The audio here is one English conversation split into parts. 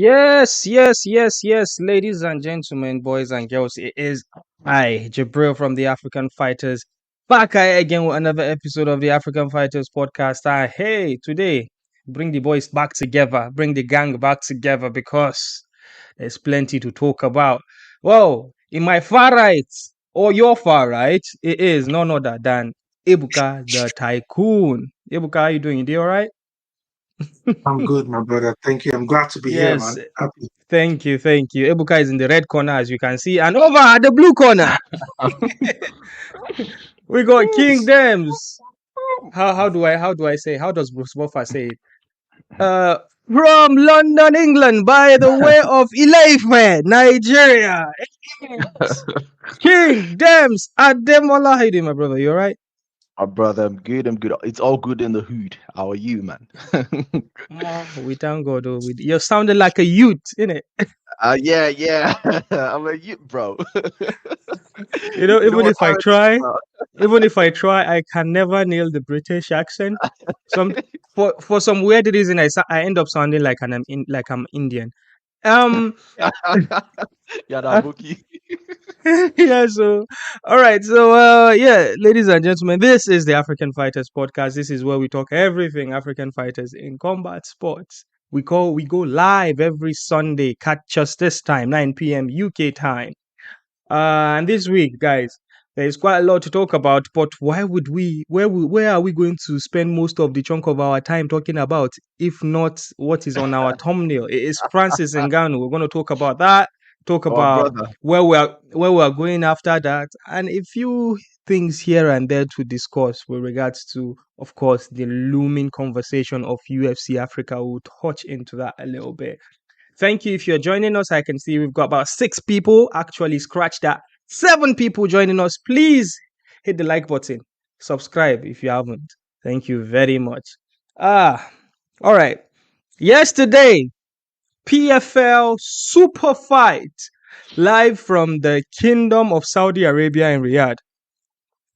Yes, ladies and gentlemen, boys and girls. It is I, Jabril from the African Fighters, back again with another episode of the African Fighters podcast. Hey, today, bring the boys back together, bring the gang back together because there's plenty to talk about. Well, in my far right, or your far right, it is none other than Ebuka the Tycoon. Ebuka, how you doing? You doing all right? I'm good, my brother. Thank you. I'm glad to be here, Yes, man. Happy. thank you. Ebuka is in the red corner, as you can see, and over at the blue corner, we got King Dems. How does Bruce Buffer say it? From London, England, by the way of Ileife, Nigeria. King Dems Ademola. How you doing, my brother? You alright? My brother, I'm good. I'm good. It's all good in the hood. How are you, man? We thank God. You're sounding like a youth, innit? Yeah. I'm a you, bro. You know, You know even what if I time it is, try, bro? I can never nail the British accent. Some for some weird reason, I end up sounding like like I'm Indian. Um, Yeah, that uh, bookie. yeah. So, all right. So, yeah, ladies and gentlemen, this is the African Fighters podcast. This is where we talk everything African fighters in combat sports. We go live every Sunday. Catch us this time, 9 p.m. UK time. And this week, guys, there is quite a lot to talk about. But where are we going to spend most of the chunk of our time talking about, if not what is on our thumbnail? It is Francis Ngannou. We're going to talk about that. Talk Oh, about brother. where we are going after that, and a few things here and there to discuss with regards to, of course, the looming conversation of UFC Africa. We'll touch into that a little bit. Thank you if you're joining us. I can see we've got about 6 people. Actually, scratch that. 7 people joining us. Please hit the like button. Subscribe if you haven't. Thank you very much. All right. Yesterday, PFL Super Fight live from the Kingdom of Saudi Arabia in Riyadh.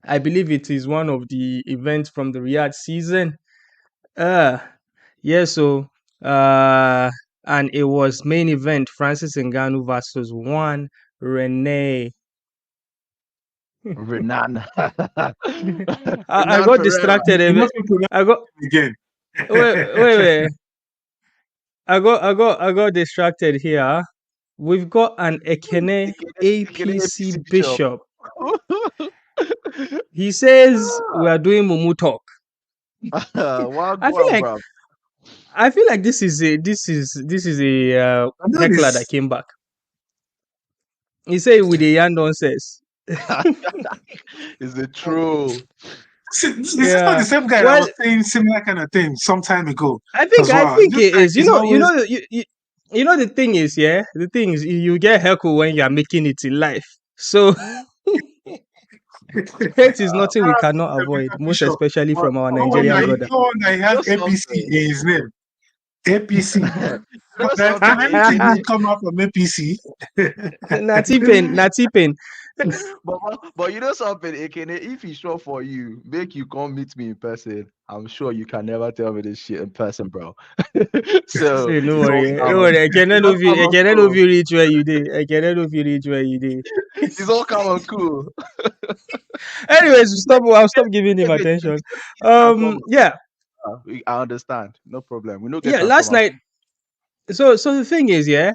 I believe it is one of the events from the Riyadh season. Uh, yeah, so and it was main event Francis Ngannou versus one Rene. Renan. I Renan got Ferreira. distracted a You bit. must be pronouncing I got it again. wait. I got distracted here. We've got an Ekene Ekene APC APC Bishop. Bishop. He says we are doing Mumu talk. I feel Wagwan, like bro. this is a I know heckler that this. came back. He said with the yarn nonsense. Is it true? Is this not the Yeah. same guy that Well, was saying similar kind of thing some time ago I think as I well? think This it guy is. is always. You know the thing is, yeah. The thing is, you get heckled when you are making it in life. So hate is Shout nothing we out to cannot Mr. avoid, most Bishop. especially But, from our but you Nigerian know, brother. No wonder he you has know APC something. in his name. APC. You know Can something, anything AKA. good come out from APC? Nati pain. But you know something, Ekene, if he's sure for you, make you come meet me in person. I'm sure you can never tell me this shit in person, bro. So Hey, no it's all worry. Don't calm. worry. I It's cannot know all if calm you I and cannot know if cool. you reach where you did. I cannot know if you reach where you did. It's all calm and cool. Anyways, You get I'll stop giving him you attention. get transformer. Yeah. I understand. No problem. We don't get Yeah, last transformer. night. So the thing is, yeah,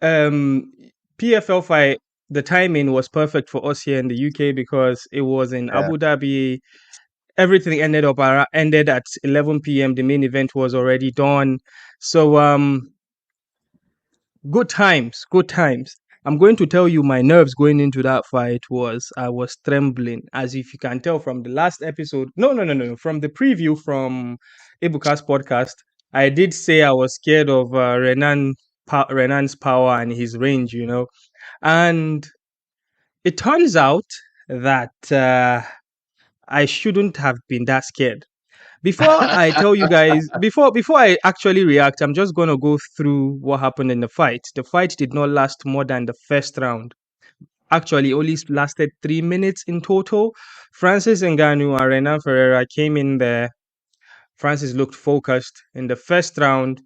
um PFL fight, the timing was perfect for us here in the UK because it was in Yeah. Abu Dhabi. Everything ended at 11 p.m. The main event was already done. So good times. I'm going to tell you my nerves going into that fight was I was trembling, as if you can tell from the last episode. No. From the preview from Ibuka's podcast, I did say I was scared of Renan's power and his range, and it turns out that I shouldn't have been that scared. Before I tell you guys, before I actually react, I'm just gonna go through what happened in the fight. The fight did not last more than the first round. Actually, only lasted 3 minutes in total. Francis Ngannou and Renan Ferreira came in there. Francis looked focused in the first round.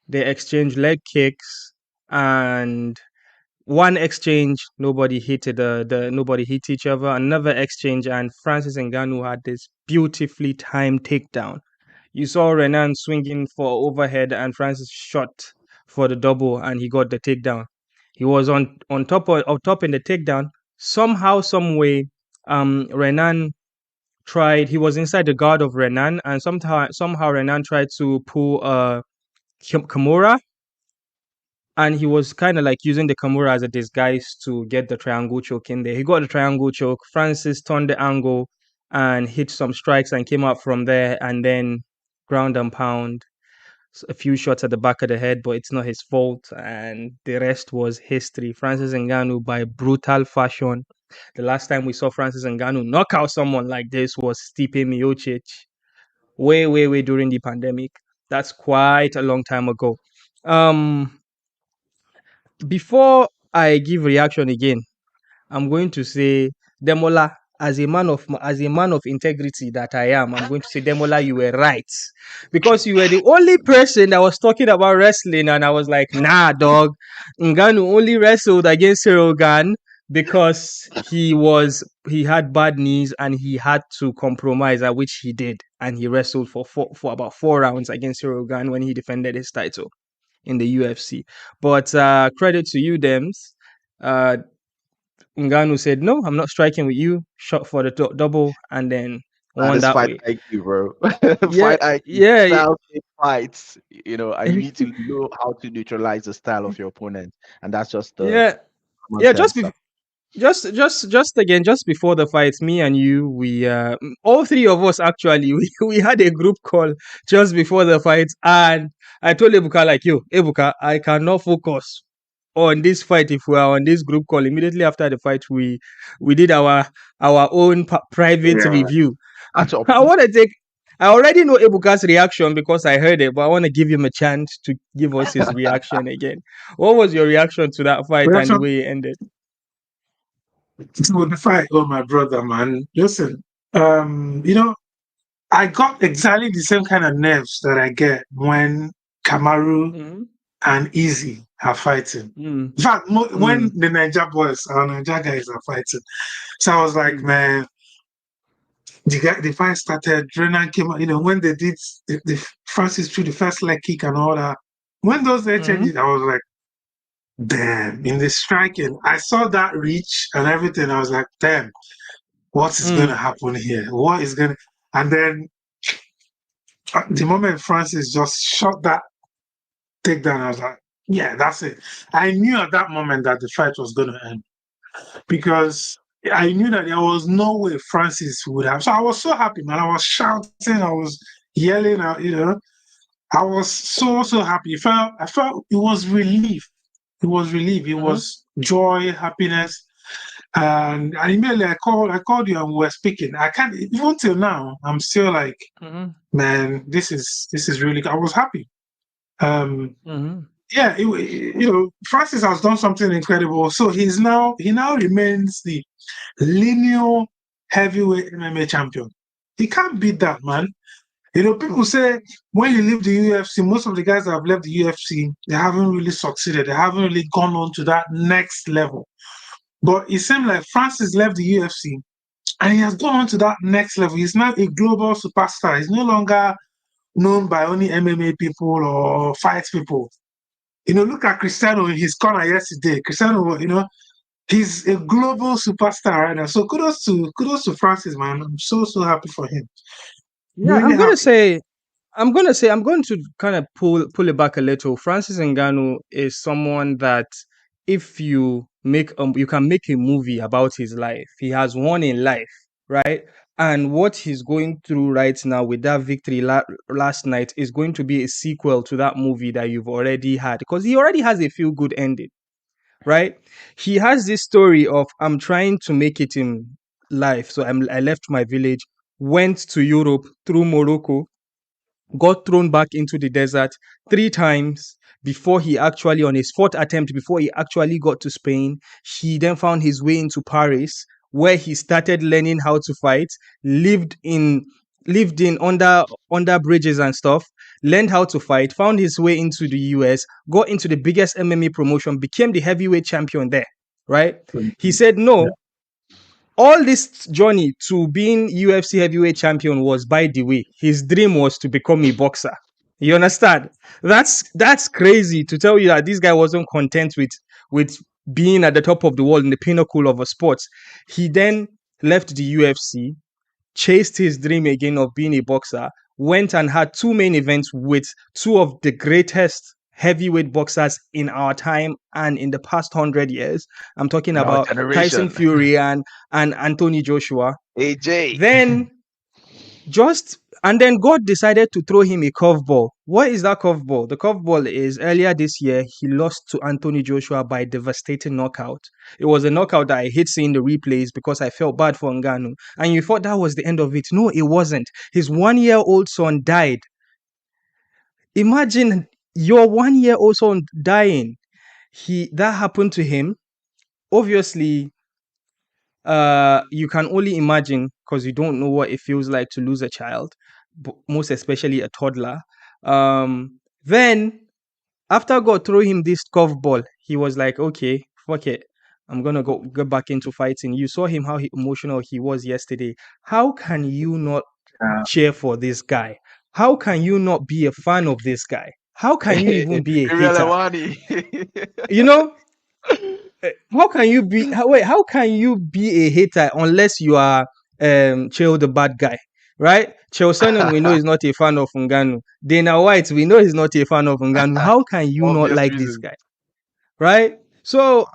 They exchanged leg kicks, and one exchange, nobody hit nobody hit each other. Another exchange, and Francis Ngannou had this beautifully timed takedown. You saw Renan swinging for overhead, and Francis shot for the double, and he got the takedown. He was on top in the takedown. Somehow, some way, Renan tried. He was inside the guard of Renan, and somehow Renan tried to pull Kimura, and he was kind of like using the Kimura as a disguise to get the triangle choke in there. He got the triangle choke. Francis turned the angle and hit some strikes and came out from there, and then ground and pound. A few shots at the back of the head, but it's not his fault, and the rest was history. Francis Ngannou, by brutal fashion. The last time we saw Francis Ngannou knock out someone like this was Stipe Miocic, way during the pandemic. That's quite a long time ago. Before I give reaction again, I'm going to say, Demola, as a man of integrity that I am, I'm going to say, Demola, you were right, because you were the only person that was talking about wrestling, and I was like, nah, dog. Ngannou only wrestled against Rogan because he had bad knees and he had to compromise, at which he did, and he wrestled for about 4 rounds against Rogan when he defended his title in the UFC. But credit to you, Dems. Ngannou said, "No, I'm not striking with you." Shot for the double, and then won that fight way. IQ, bro. Yeah, Fight IQ. yeah, Style fights, and you need to know how to neutralize the style of your opponent, and that's just the yeah, common yeah. sense stuff. Just before the fight, me and you, we all three of us actually, we had a group call just before the fight, and I told Ebuka, like, yo, Ebuka, I cannot focus on this fight if we are on this group call. Immediately after the fight, we did our own private Yeah. review. Catch up. I already know Ebuka's reaction because I heard it, but I want to give him a chance to give us his reaction again. What was your reaction to that fight and the way it ended? So the fight, oh my brother, man. Listen, I got exactly the same kind of nerves that I get when Kamaru and Easy are fighting. In fact, when the Niger boys, our Niger guys are fighting. So I was like, man, the fight started, Renan came out, when they did the Francis threw the first leg kick and all that. When those changes, I was like, damn, in the striking, I saw that reach and everything. I was like, damn, what is going to happen here? What is going to... And then the moment Francis just shot that takedown, I was like, yeah, that's it. I knew at that moment that the fight was going to end because I knew that there was no way Francis would have. So I was so happy, man. I was shouting, I was yelling out, I was so happy. I felt it was relief. It was relief. It was joy, happiness. And immediately I called you and we were speaking. I can't, even till now, I'm still like, man, this is really good. I was happy. Yeah, Francis has done something incredible. So he now remains the lineal heavyweight MMA champion. He can't beat that, man. People say when you leave the UFC, most of the guys that have left the UFC, they haven't really succeeded. They haven't really gone on to that next level. But it seems like Francis left the UFC and he has gone on to that next level. He's now a global superstar. He's no longer known by only MMA people or fight people. Look at Cristiano in his corner yesterday. Cristiano, he's a global superstar right now. So kudos to Francis, man. I'm so happy for him. Yeah, really I'm going to kind of pull it back a little. Francis Ngannou is someone that if you you can make a movie about his life. He has won in life, right? And what he's going through right now with that victory last night is going to be a sequel to that movie that you've already had, because he already has a feel good ending, right? He has this story of, I'm trying to make it in life. So I left my village, went to Europe through Morocco, got thrown back into the desert 3 times before he actually, on his 4th attempt, before he actually got to Spain. He then found his way into Paris, where he started learning how to fight, lived in under bridges and stuff. learned how to fight, found his way into the US, got into the biggest MMA promotion, became the heavyweight champion there, right? He said, no, all this journey to being UFC heavyweight champion was, by the way, his dream was to become a boxer. You understand? That's crazy to tell you that this guy wasn't content with being at the top of the world in the pinnacle of a sport. He then left the UFC, chased his dream again of being a boxer, went and had two main events with two of the greatest heavyweight boxers in our time and in the past 100 years. I'm talking In our about Tyson generation. Fury and Anthony Joshua. AJ. Then God decided to throw him a curveball. What is that curveball? The curveball is earlier this year, he lost to Anthony Joshua by devastating knockout. It was a knockout that I hate seeing the replays because I felt bad for Ngannou. And you thought that was the end of it. No, it wasn't. His 1-year-old son died. Imagine your 1-year-old son dying. That happened to him. Obviously, you can only imagine because you don't know what it feels like to lose a child, most especially a toddler. Then after God threw him this curveball, he was like, okay, fuck it. I'm going to go back into fighting. You saw him, how emotional he was yesterday. How can you not cheer for this guy? How can you not be a fan of this guy? How can you even be a hater? You know, how can you be a hater unless you are Chael the bad guy, right? Chael Sonnen, we know he's not a fan of Ngannou. Dana White, we know he's not a fan of Ngannou. How can you not like this guy, right? So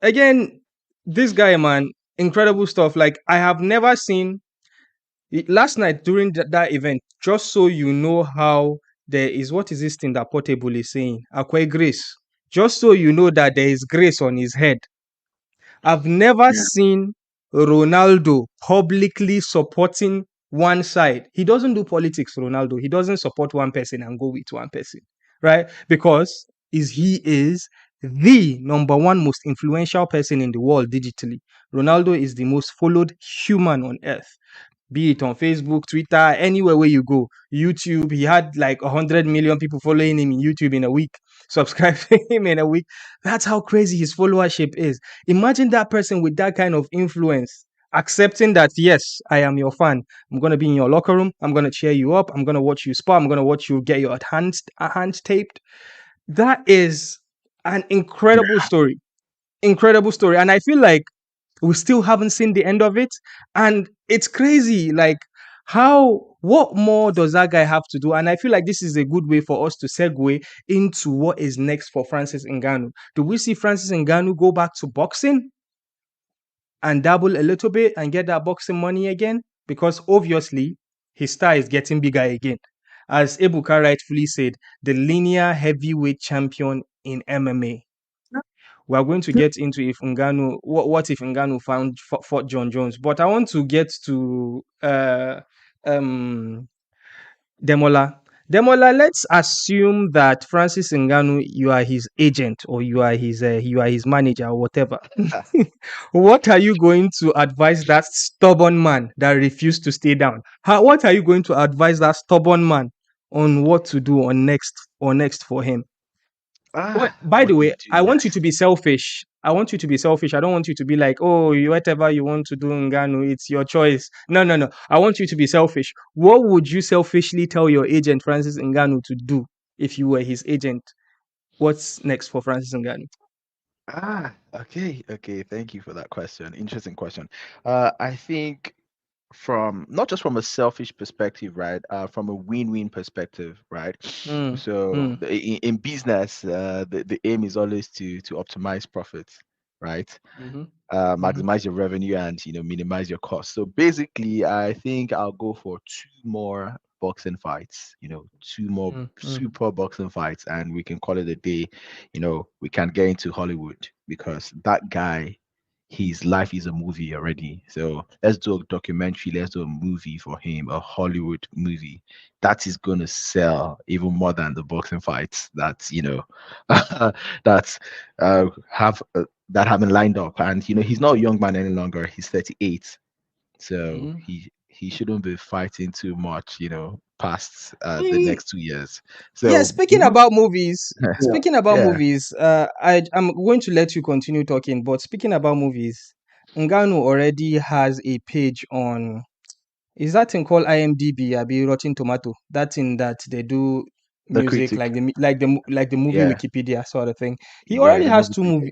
again, this guy, man, incredible stuff. Like, I have never seen last night during that event, just so you know how there is, what is this thing that Portable is saying? Akwe grace. Just so you know that there is grace on his head. I've never seen Ronaldo publicly supporting one side. He doesn't do politics, Ronaldo. He doesn't support one person and go with one person, right? Because he is the number one most influential person in the world digitally. Ronaldo is the most followed human on earth. Be it on Facebook, Twitter, anywhere where you go. YouTube, he had like 100 million people following him in YouTube in a week, subscribing him in a week. That's how crazy his followership is. Imagine that person with that kind of influence accepting that, yes, I am your fan. I'm going to be in your locker room. I'm going to cheer you up. I'm going to watch you spar. I'm going to watch you get your hands taped. That is an incredible story. Incredible story. And I feel like we still haven't seen the end of it. And it's crazy. Like, what more does that guy have to do? And I feel like this is a good way for us to segue into what is next for Francis Ngannou. Do we see Francis Ngannou go back to boxing and dabble a little bit and get that boxing money again? Because obviously his star is getting bigger again. As Ebuka rightfully said, the linear heavyweight champion in MMA. We are going to get into if Ngannou, what if Ngannou fought John Jones. But I want to get to Demola. Demola, let's assume that Francis Ngannou, you are his agent or you are his manager or whatever. What are you going to advise that stubborn man that refused to stay down? What are you going to advise that stubborn man on what to do on next for him? By the way, I want you to be selfish. I don't want you to be like, oh, whatever you want to do, Ngannou, it's your choice. No. I want you to be selfish. What would you selfishly tell your agent, Francis Ngannou, to do if you were his agent? What's next for Francis Ngannou? Okay. Thank you for that question. Interesting question. I think not just from a selfish perspective, right? From a win-win perspective, right? So in business, the aim is always to optimize profits, right? Maximize your revenue and minimize your costs. So basically, I think I'll go for 2 more boxing fights. 2 more super boxing fights, and we can call it a day. We can get into Hollywood because that guy, his life is a movie already. So let's do a documentary, let's do a movie for him, a Hollywood movie that is going to sell even more than the boxing fights that that have been lined up. And he's not a young man any longer, he's 38. So he shouldn't be fighting too much, past the next 2 years. Yeah, So speaking about movies, Yeah. yeah, I'm going to let you continue talking, but speaking about movies, Ngannou already has a page on, is that thing called IMDb, be Rotten Tomato? That thing that they do the music critic. like the movie Yeah, Wikipedia sort of thing. He yeah, already the has movie two critic. movie.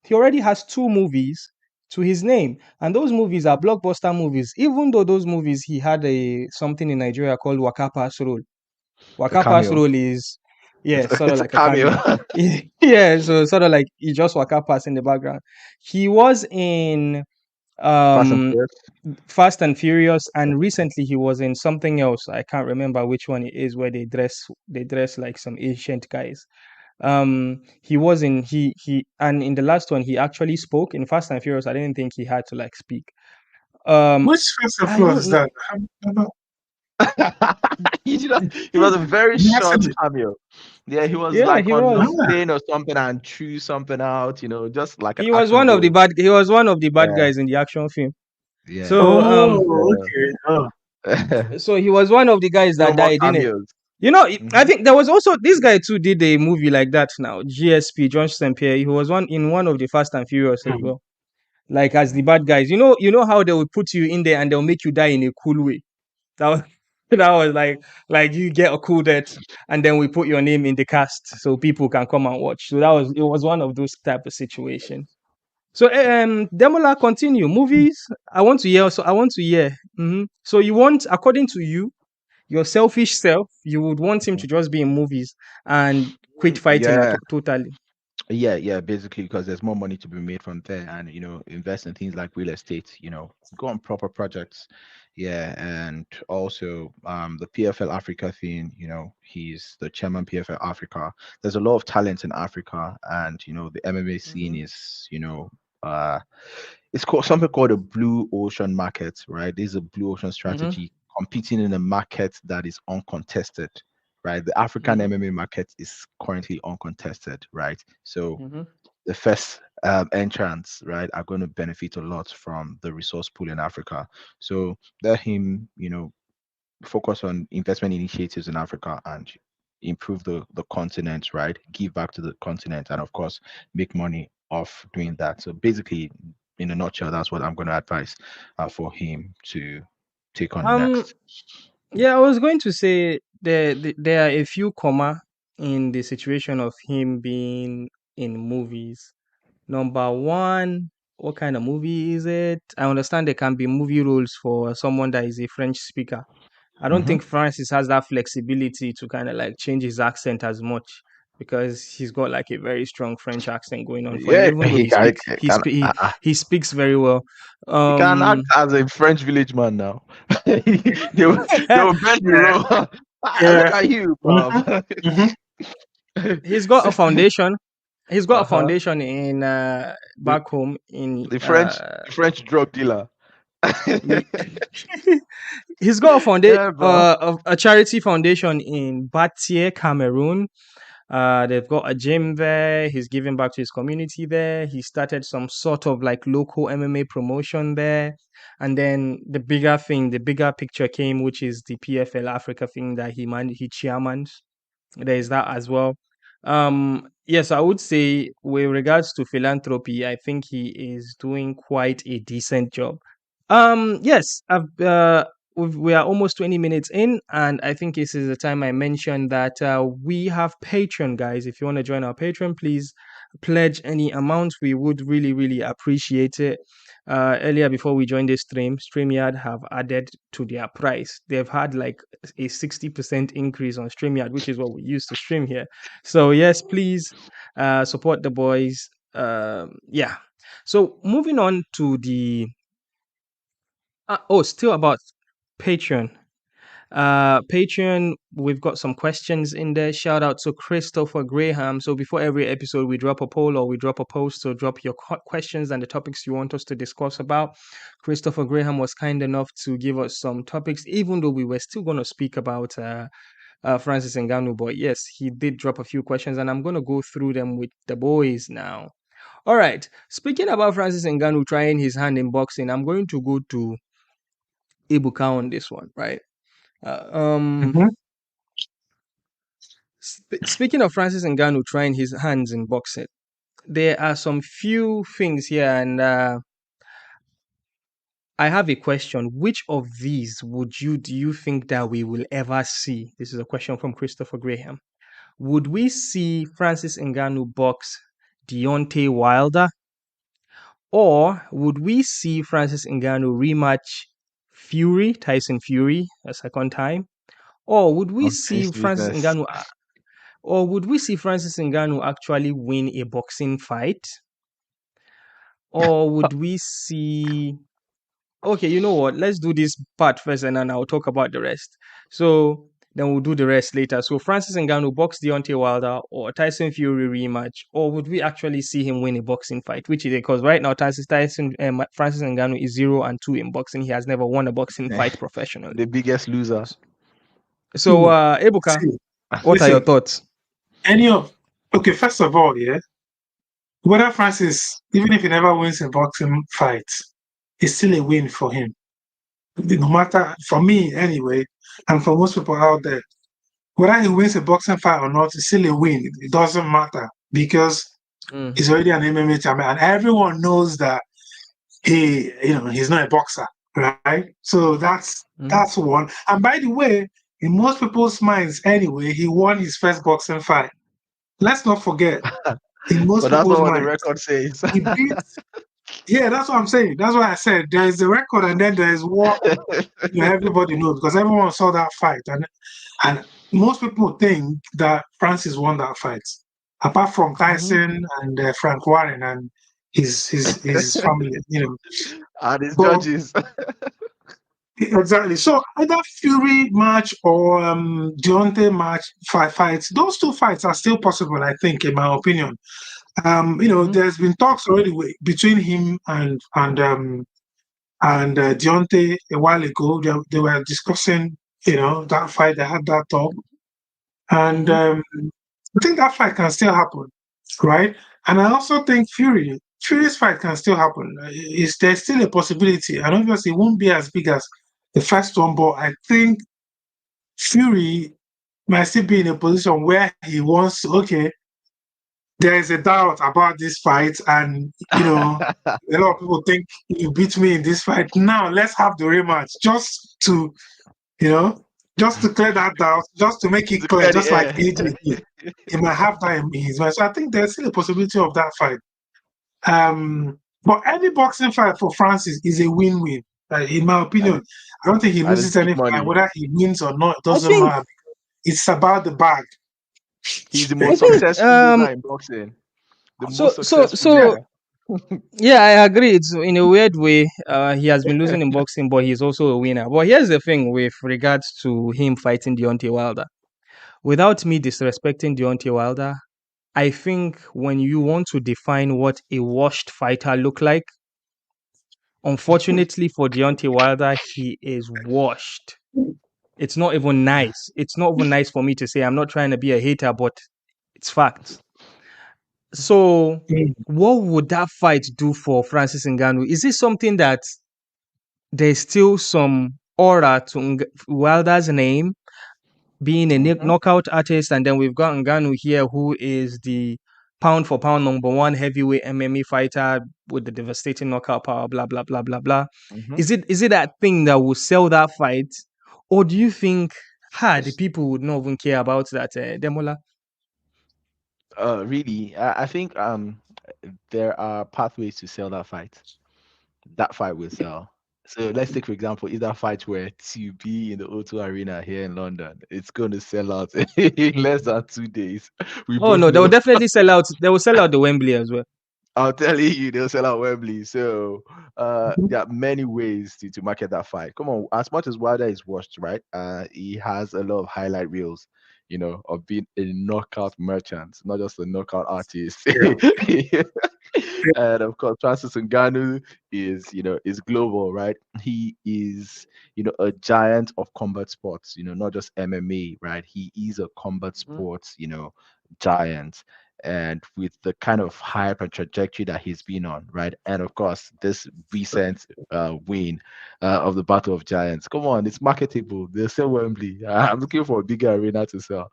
He already has two movies to his name, and those movies are blockbuster movies. Even though those movies, he had a something in Nigeria called Waka Pass Roll. A Waka Pass cameo. Roll is, yeah, sort of It's a like a cameo. cameo. Yeah, so sort of like he just Waka Pass in the background. He was in Fast and um Furious. Fast and Furious, and recently he was in something else. I can't remember which one it is, where they dress like some ancient guys. He was in he and in the last one he actually spoke in Fast and Furious. I didn't think he had to like speak. Um, Which Fast and I Furious don't is know. that? He was a very Yes, short cameo. Yeah, he was Yeah, like he on the was. Ah, plane or something and chew something out, just like an He was action one of the hero. bad. He was one of the bad Yeah, guys in the action film. yeah. So oh, okay. Oh, so he was one of the guys No that more died, didn't it? cameos. I Hmm. think there was also this guy too did a movie like that now. GSP, John St. Pierre. He was one of the Fast and Furious as hmm. well. Like as the bad guys. You know how they will put you in there and they'll make you die in a cool way. That was that was like you get a cool death and then we put your name in the cast so people can come and watch. So it was one of those type of situations. So Demola, continue. Movies. I want to hear. So I want to hear. So you want, according to you, your selfish self, you would want him to just be in movies and quit fighting Yeah, totally. yeah, basically because there's more money to be made from there, and invest in things like real estate. Go on proper projects. Yeah, and also the PFL Africa thing. He's the chairman PFL Africa. There's a lot of talent in Africa, and the MMA scene Mm-hmm. is uh it's called something called a blue ocean market, right? This is a blue ocean Mm-hmm. strategy competing in a market that is uncontested, right? The African Mm-hmm. MMA market is currently uncontested, right? So Mm-hmm. the first entrants, right, are going to benefit a lot from the resource pool in Africa. So let him, focus on investment initiatives in Africa and improve the continent, right? Give back to the continent, and of course, make money off doing that. So basically, in a nutshell, that's what I'm going to advise for him to take on Um. next. Yeah, I was going to say there are a few comma in the situation of him being in movies. Number one, what kind of movie is it? I understand there can be movie roles for someone that is a French speaker. I don't Hmm. think Francis has that flexibility to kind of like change his accent as much because he's got like a very strong French accent going on for him, Yeah, even though he speaks very well. he can act Um, as a French village man now. They will bend the Yeah, row. Look yeah. at you, Hmm. Bob. Hmm. he's got a foundation. He's got a Uh-huh. foundation in The, back home in the French drug dealer. ye- he's got Yeah, bro. a charity foundation in Batie, Cameroon. They've got a gym there. He's giving back to his community there. He started some sort of like local MMA promotion there. And then the bigger picture came, which is the PFL Africa thing that he chairmans. There is that as well. Yes, I would say with regards to philanthropy, I think he is doing quite a decent job. Yes, we are almost 20 minutes in, and I think this is the time I mentioned that we have Patreon, guys. If you want to join our Patreon, please pledge any amount. We would really, really appreciate it. Earlier, before we joined this StreamYard have added to their price. They've had like a 60% increase on StreamYard, which is what we used to stream here. So yes, please support the boys. Yeah. So moving on to the still about Patreon. Patreon, we've got some questions in there. Shout out to Christopher Graham. So before every episode, we drop a poll or we drop a post. So drop your questions and the topics you want us to discuss about. Christopher Graham was kind enough to give us some topics, even though we were still going to speak about Francis Ngannou. But yes, he did drop a few questions, and I'm going to go through them with the boys now. All right. Speaking about Francis Ngannou trying his hand in boxing, I'm going to go to Ibuka on this one, right? Mm-hmm. Speaking of Francis Ngannou trying his hands in boxing, there are some few things here, and I have a question. Which of these do you think that we will ever see? This is a question from Christopher Graham. Would we see Francis Ngannou box Deontay Wilder, or would we see Francis Ngannou rematch Tyson Fury, a second time, or would we see Unfinished Francis business. Ngannou, or would we see Francis Ngannou actually win a boxing fight, or would we see? Okay, you know what? Let's do this part first, and then I'll talk about the rest. So then we'll do the rest later. So Francis Ngannou box Deontay Wilder or Tyson Fury rematch, or would we actually see him win a boxing fight? Which is it? Because right now Francis Ngannou is 0-2 in boxing. He has never won a boxing fight professionally. The biggest loser. So Ebuka, what are your thoughts? First of all, yeah, whether Francis, even if he never wins a boxing fight, it's still a win for him. No matter, for me anyway, and for most people out there, whether he wins a boxing fight or not, it's still a win. It doesn't matter because he's already an MMA champion, and everyone knows that he's not a boxer, right? So that's one. And by the way, in most people's minds anyway, he won his first boxing fight. Let's not forget, in most But that's people's not what the minds, record says. he beat. Yeah, that's what I'm saying. That's why I said there is a record, and then there is what everybody knows because everyone saw that fight, and most people think that Francis won that fight, apart from Tyson and Frank Warren and his family, And his But judges. exactly. So either Fury match or Deontay match fights, those two fights are still possible, I think, in my opinion. There's been talks already between him and Deontay a while ago. They were discussing, that fight. They had that talk, and I think that fight can still happen, right? And I also think Fury's fight can still happen. There's still a possibility, and obviously it won't be as big as the first one, but I think Fury might still be in a position where he wants to, okay, there is a doubt about this fight, and a lot of people think you beat me in this fight. Now let's have the rematch just to, just to clear that doubt, just to make it clear, just like AJ did. He might have that in his mind. So I think there's still a possibility of that fight. But any boxing fight for Francis is a win-win. In my opinion, I don't think he And it's loses big any money. fight, whether he wins or not. It doesn't matter. It's about the bag. He's the most successful loser in boxing. The most successful. Yeah, I agree. It's in a weird way. He has been losing in boxing, but he's also a winner. But here's the thing with regards to him fighting Deontay Wilder. Without me disrespecting Deontay Wilder, I think when you want to define what a washed fighter look like, unfortunately for Deontay Wilder, he is washed. It's not even nice. It's not even nice for me to say. I'm not trying to be a hater, but it's facts. So, what would that fight do for Francis Ngannou? Is it something that there's still some aura to Wilder's name being a knockout artist, and then we've got Ngannou here, who is the pound for pound #1 heavyweight MMA fighter with the devastating knockout power, blah blah blah blah blah. Is it that thing that will sell that fight, or do you think the people would not even care about that, Demola? Really, I think there are pathways to sell that fight. That fight will sell. So let's take, for example, if that fight were to be in the O2 Arena here in London, it's going to sell out in less than 2 days. Oh no, they will definitely sell out. They will sell out the Wembley as well. I'll tell you, they'll sell out Wembley. So there are many ways to market that fight. Come on, as much as Wilder is watched, right? He has a lot of highlight reels, of being a knockout merchant, not just a knockout artist. Yeah. And of course, Francis Ngannou is global, right? He is, a giant of combat sports, not just MMA, right? He is a combat sports, giants. And with the kind of hype and trajectory that he's been on, right? And of course, this recent win of the Battle of Giants. Come on, it's marketable. They sell Wembley. I'm looking for a bigger arena to sell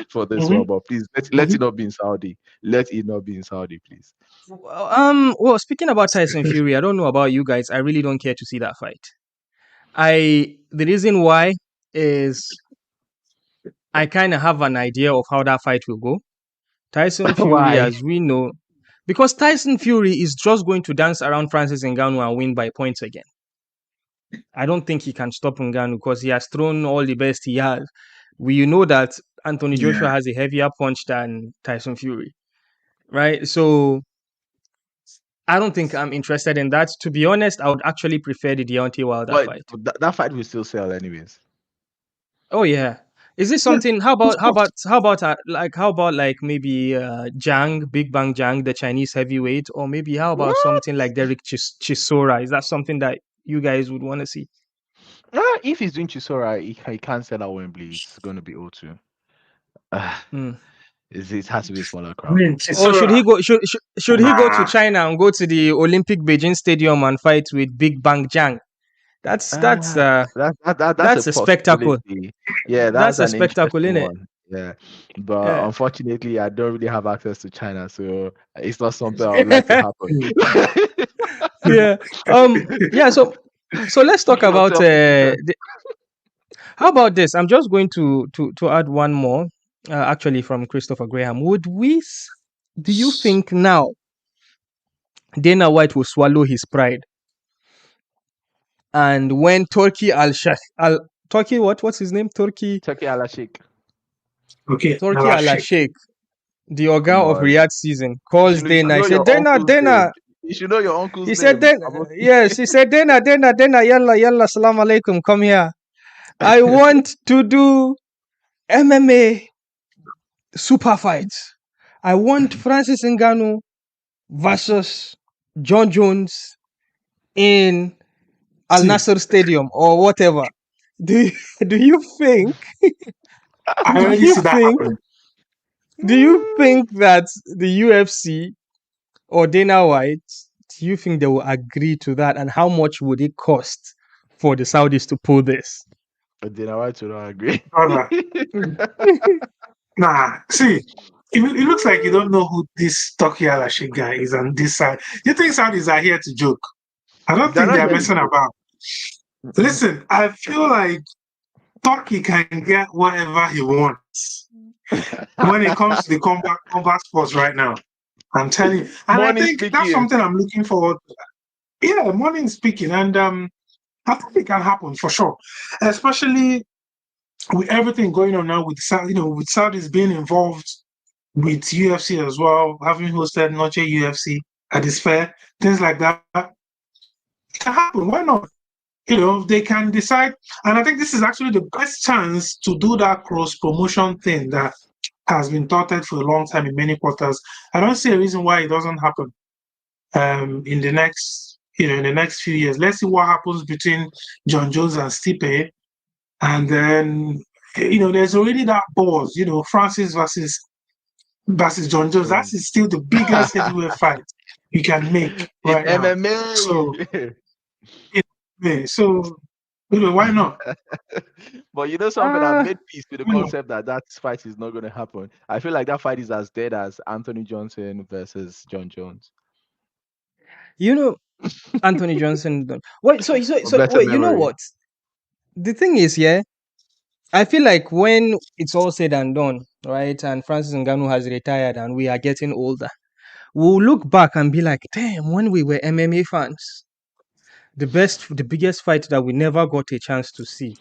for this one. But please, let it not be in Saudi. Let it not be in Saudi, please. Well, speaking about Tyson Fury, I don't know about you guys. I really don't care to see that fight. The reason why is I kind of have an idea of how that fight will go. Tyson Fury, Why? as we know, because Tyson Fury is just going to dance around Francis Ngannou and win by points again. I don't think he can stop Ngannou because he has thrown all the best he has. We know that Anthony Joshua has a heavier punch than Tyson Fury, right? So I don't think I'm interested in that. To be honest, I would actually prefer the Deontay Wilder fight. That fight will still sell anyways. Oh yeah. Is this something? How about maybe Zhang, Big Bang Zhang, the Chinese heavyweight, or maybe how about something like Derek Chisora? Is that something that you guys would want to see? If he's doing Chisora, he can't sell at Wembley. It's going to be O2. It has to be a smaller crowd. Or should he go? Should he go to China and go to the Olympic Beijing Stadium and fight with Big Bang Zhang? That's a spectacle. Yeah, that's a spectacle, isn't it? Yeah, but unfortunately, I don't really have access to China, so it's not something I would like to happen. Yeah. So let's talk about. How about this? I'm just going to add one more. Actually, from Christopher Graham. Do you think now Dana White will swallow his pride? And when Turki Turki what's his name? Turki Al-Sheikh. Okay. Turki Al-Sheikh, the Oga of Riyadh season, calls Dana. He said, Dana. You should know your uncle's name. He said, yes, he said, Dana, yalla, salam alaikum, come here. I want to do MMA super fights. I want Francis Ngannou versus John Jones in Al Nasser Stadium or whatever. Do you think? Do you think that the UFC or Dana White, do you think they will agree to that? And how much would it cost for the Saudis to pull this? Dana White will not agree. Nah, see, it looks like you don't know who this Turki Al-Sheikh guy is on this side. You think Saudis are here to joke? I don't think they're messing about. Listen, I feel like Turkey can get whatever he wants when it comes to the combat sports right now. I'm telling you. And I think that's something I'm looking forward to. Yeah, money speaking. And I think it can happen for sure. Especially with everything going on now with Saudis being involved with UFC as well, having hosted Noche UFC at this fair, things like that. It can happen. Why not? They can decide. And I think this is actually the best chance to do that cross-promotion thing that has been touted for a long time in many quarters. I don't see a reason why it doesn't happen in the next few years. Let's see what happens between John Jones and Stipe. And then, there's already that buzz, Francis versus John Jones. That is still the biggest heavyweight fight you can make right now. MMA. So, why not? But something, I've made peace with the concept that fight is not going to happen. I feel like that fight is as dead as Anthony Johnson versus John Jones. Anthony Johnson. Wait, so wait, you know what? The thing is, I feel like when it's all said and done, right, and Francis Ngannou has retired and we are getting older, we'll look back and be like, damn, when we were MMA fans, the biggest fight that we never got a chance to see.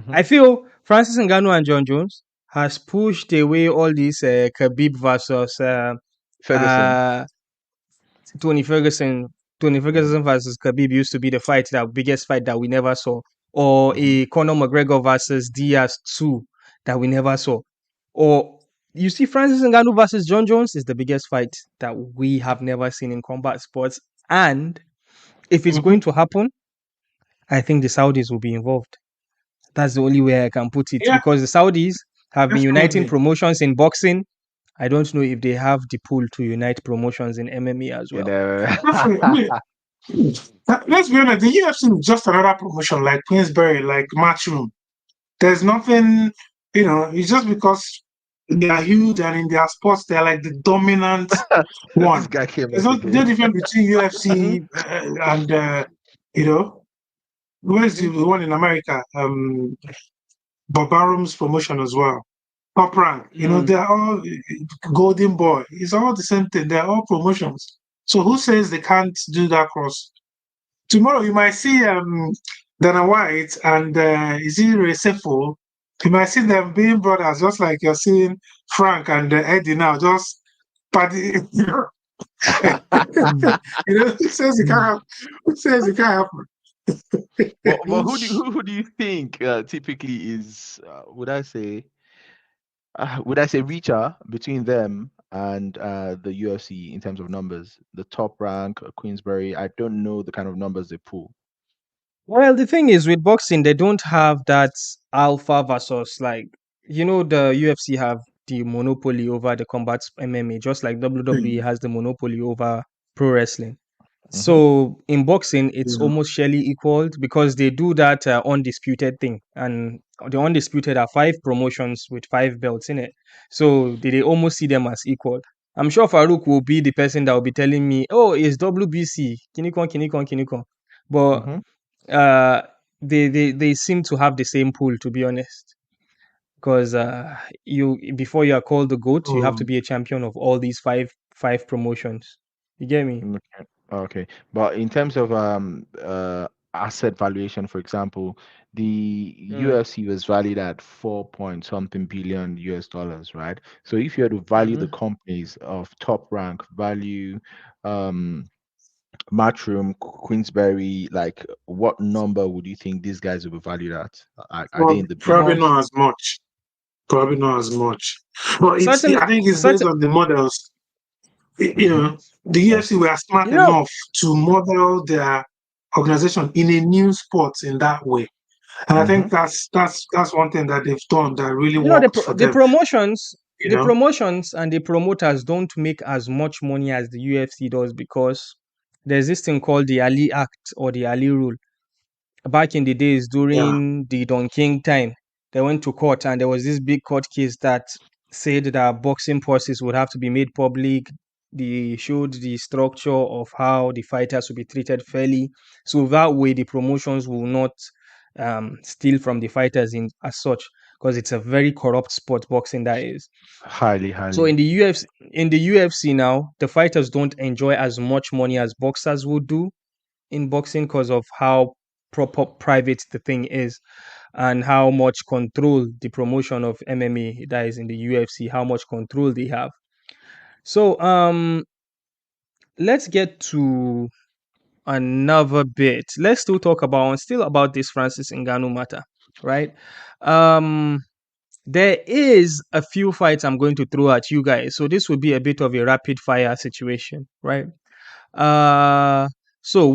I feel Francis Ngannou and John Jones has pushed away all these Khabib versus Tony Ferguson. Tony Ferguson versus Khabib used to be the biggest fight that we never saw. Or a Conor McGregor versus Diaz 2 that we never saw. Or you see Francis Ngannou versus John Jones is the biggest fight that we have never seen in combat sports. And if it's going to happen, I think the Saudis will be involved. That's the only way I can put it. Because the Saudis have been uniting Definitely. promotions in boxing. I don't know if they have the pull to unite promotions in MMA as You well. know. Definitely. I mean, let's be honest, the UFC is just another promotion like Queensberry, like Matchroom. There's nothing, it's just because they are huge and in their sports, they're like the dominant This one. guy came There's up no again. difference between Mhm. UFC and, where's the one in America? Bob Arum's promotion as well. Top Rank, Mm. they're all Golden Boy. It's all the same thing. They're all promotions. So who says they can't do that cross? Tomorrow you might see Dana White and is it Recefo? You might see them being brothers, just like you're seeing Frank and Eddie now, just party. Who says it can't happen? Who says it can't But happen? who do you think typically is would I say reacher between them and the UFC in terms of numbers? The top rank, Queensberry. I don't know the kind of numbers they pull. Well, the thing is with boxing, they don't have that alpha versus like the UFC have the monopoly over the combat MMA, just like WWE has the monopoly over pro wrestling. Mm-hmm. So in boxing, it's Yeah. almost surely equaled because they do that undisputed thing, and the undisputed are 5 promotions with 5 belts in it. So they almost see them as equal. I'm sure Farouk will be the person that will be telling me, "Oh, it's WBC, kinikon, kinikon, kinikon," but Mm-hmm. uh, they seem to have the same pool, to be honest. Because you before you are called the goat, you have to Oh, be a champion of all these five promotions. You get me? Okay. Okay. But in terms of asset valuation, for example, the Mm. UFC was valued at 4 point something billion US dollars, right? So if you had to value the Mm-hmm. companies of top rank, value um Matchroom, Queensberry, like what number would you think these guys will be valued at? Are they in the probably Well, billions? not as much. Probably not as much. But certain, I think it's based certain, on the models. Mm-hmm. The UFC were smart you know, enough to model their organization in a new sport in that way. And I Mm-hmm. think that's one thing that they've done that really you know worked for the them. promotions, You the know, promotions and the promoters don't make as much money as the UFC does because there's this thing called the Ali Act or the Ali Rule. Back in the days yeah, during the Don King time, they went to court and there was this big court case that said that boxing purses would have to be made public. They showed the structure of how the fighters would be treated fairly. So that way the promotions will not steal from the fighters in as such, because it's a very corrupt sport, boxing that is. Highly, So highly. in the UFC now, the fighters don't enjoy as much money as boxers would do in boxing because of how proper private the thing is and how much control the promotion of MMA that is in the UFC, how much control they have. So let's get to another bit. Let's still about this Francis Ngannou matter, right? Um there is a few fights I'm going to throw at you guys. So this will be a bit of a rapid fire situation, right? Uh so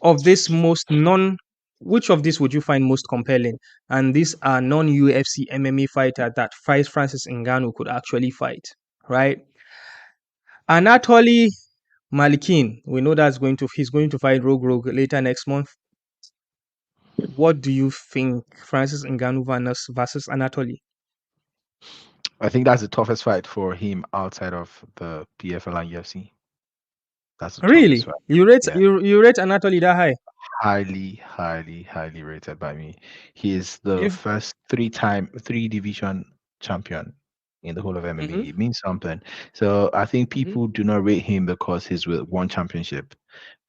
of this most non which of these would you find most compelling? And these are non-UFC MMA fighter that fight Francis Ngannou could actually fight, right? Anatoly Malykhin, we know he's going to fight Rogue later next month. What do you think Francis Ngannou versus Anatoly? I think that's the toughest fight for him outside of the PFL and UFC. That's the toughest Really? fight. Yeah. You rate Anatoly that high? Highly, highly, highly rated by me. He is the If first three division champion in the whole of MMA. Mhm, It means something. So I think mhm, people do not rate him because he's with one championship.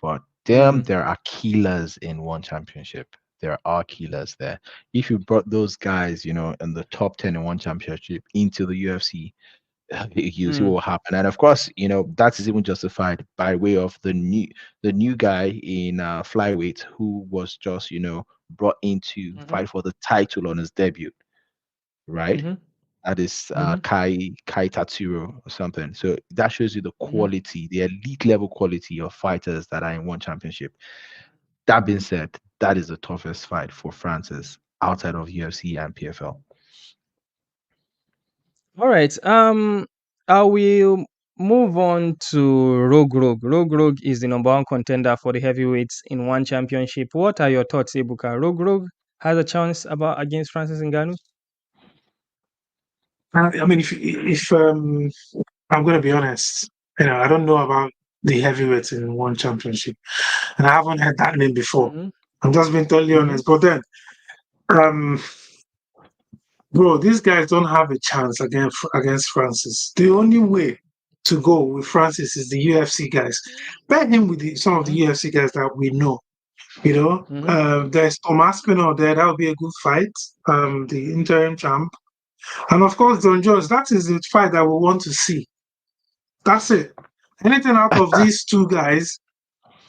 But damn, mm, there are killers in one championship. There are killers there. If you brought those guys, in the top 10 in one championship into the UFC, you see what mm, will happen. And of course, that is even justified by way of the new guy in flyweight who was just brought in to mhm, fight for the title on his debut, right? mhm, That is mhm, Kai Tatsuro or something. So that shows you the mhm. quality, the elite level quality of fighters that are in one championship. That being said, that is the toughest fight for Francis outside of UFC and PFL. All right. I will move on to Rogue. Rogue is the number one contender for the heavyweights in one championship. What are your thoughts, Ebuka? Rogue has a chance against Francis Ngannou? I mean, if I'm going to be honest, I don't know about the heavyweights in one championship, and I haven't heard that name before. Mm-hmm. I'm just being totally honest. But then, bro, these guys don't have a chance against Francis. The only way to go with Francis is the UFC guys. Bet him with some of the UFC guys that we know. There's Aspinall there. That would be a good fight. The interim champ. And of course, John Jones. That is the fight that we want to see. That's it. Anything out of these two guys,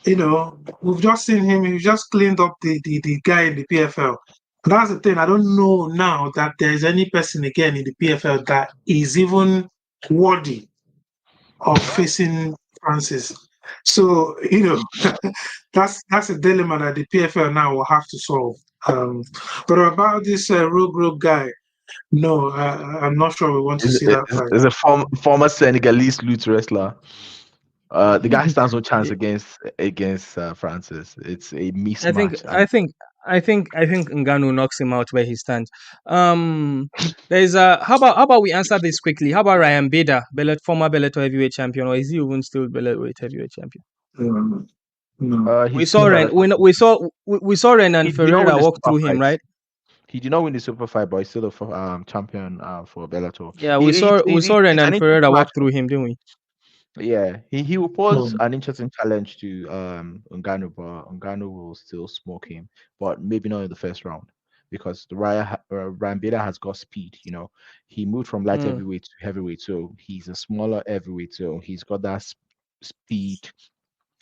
we've just seen him. He just cleaned up the guy in the PFL. And that's the thing. I don't know now that there's any person again in the PFL that is even worthy of facing Francis. So, that's a dilemma that the PFL now will have to solve. But about this Rogue guy, no, I'm not sure we want to see that fight. There's a former Senegalese loot wrestler. The guy stands no chance against Francis. It's a mismatch. I think Ngannou knocks him out where he stands. There's how about we answer this quickly? How about Ryan Bader, former Bellator heavyweight champion, or is he even still Bellator heavyweight champion? No. We saw Renan Ferreira walk through him, right? He did not win the super fight, but he's still a champion for Bellator. Yeah, we saw Renan Ferreira walk through him, didn't we? Yeah, he will pose an interesting challenge to Ngannou, but Ngannou will still smoke him, but maybe not in the first round because the Ryan Bader has got speed. He moved from light heavyweight to heavyweight, so he's a smaller heavyweight, so he's got that speed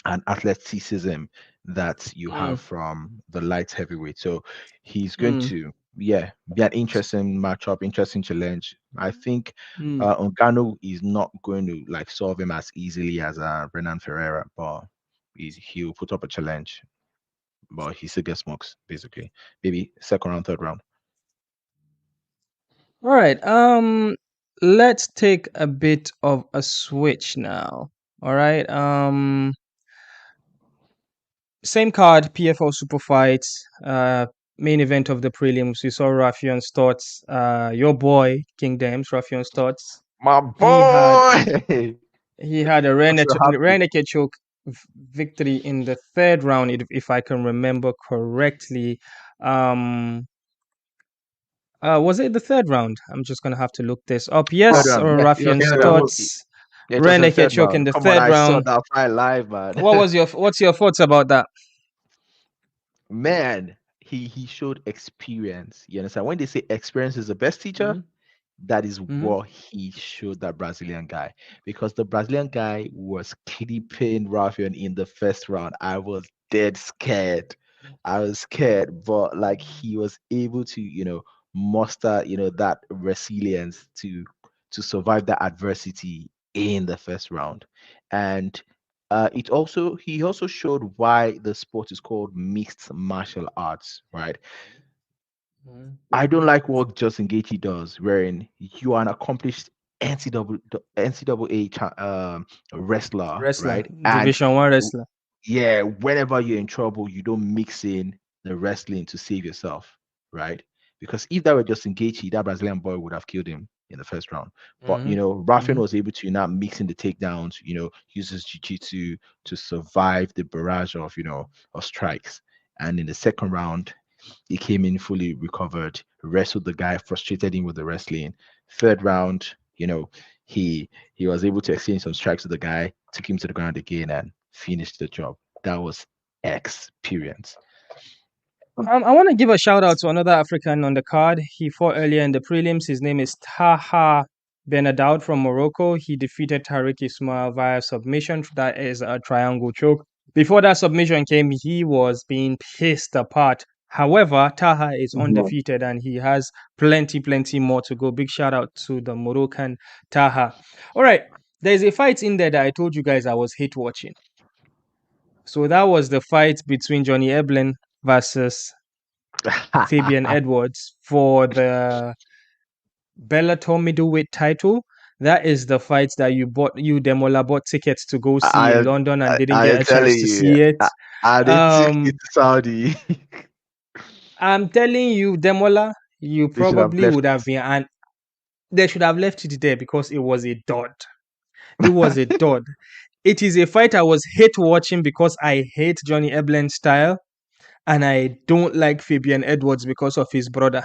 and athleticism that you have from the light heavyweight. So he's going to be an interesting matchup, interesting challenge. I think Ngannou is not going to solve him as easily as Renan Ferreira, but he'll put up a challenge. But he still gets smokes, basically. Maybe second round, third round. All right. Let's take a bit of a switch now. All right. Same card, PFL Super Fights. Main event of the prelims. We saw Raufeon Stots. Your boy King Dames, Raufeon Stots. My boy. He had a rear naked choke victory in the third round, if I can remember correctly. Was it the third round? I'm just gonna have to look this up. Yes, or Raufeon Stots. Rear naked choke in the third round. I saw that fight live, man. What's your thoughts about that? Man, he showed experience. You understand? When they say experience is the best teacher, that is what he showed that Brazilian guy. Because the Brazilian guy was clipping Raufeon in the first round. I was dead scared. I was scared, but he was able to, muster, that resilience to survive that adversity in the first round. And he also showed why the sport is called mixed martial arts, right? I don't like what Justin Gaethje does, wherein you are an accomplished NCAA wrestler, right? Division 1 wrestler. Yeah, whenever you're in trouble, you don't mix in the wrestling to save yourself, right? Because if that were Justin Gaethje, that Brazilian boy would have killed him in the first round. But Raufeon was able to not mix in the takedowns, uses jiu-jitsu to survive the barrage of of strikes. And in the second round, he came in fully recovered, wrestled the guy, frustrated him with the wrestling. Third round, he was able to exchange some strikes with the guy, took him to the ground again, and finished the job. That was experience. I want to give a shout out to another African on the card. He fought earlier in the prelims. His name is Taha Benadoud from Morocco. He defeated Tariq Ismail via submission. That is a triangle choke. Before that submission came, he was being pissed apart. However, Taha is undefeated and he has plenty more to go. Big shout out to the Moroccan Taha. All right, there's a fight in there that I told you guys I was hate watching. So that was the fight between Johnny Eblen versus Fabian Edwards for the Bellator middleweight title. That is the fight that you Demola bought tickets to go see in London and didn't I get am a chance telling to you, see it. they took it to Saudi. I'm telling you, Demola, you They should have probably left would have been, and they should have left it there because it was a dud. It was a dud. It is a fight I was hate watching because I hate Johnny Eblen's style, and I don't like Fabian Edwards because of his brother.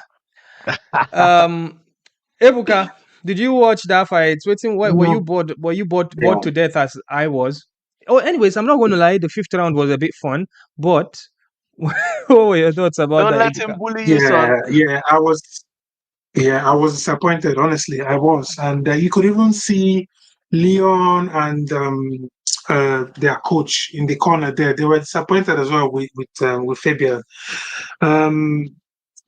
Ebuka, did you watch that fight? Were you bored? Were you bored to death as I was? Oh, anyways, I'm not going to lie. The 5th round was a bit fun, but what were your thoughts about Don't that, let Ebuka? him bully you, son. I was disappointed. Honestly, I was, and you could even see Leon and their coach in the corner there. They were disappointed as well with Fabian.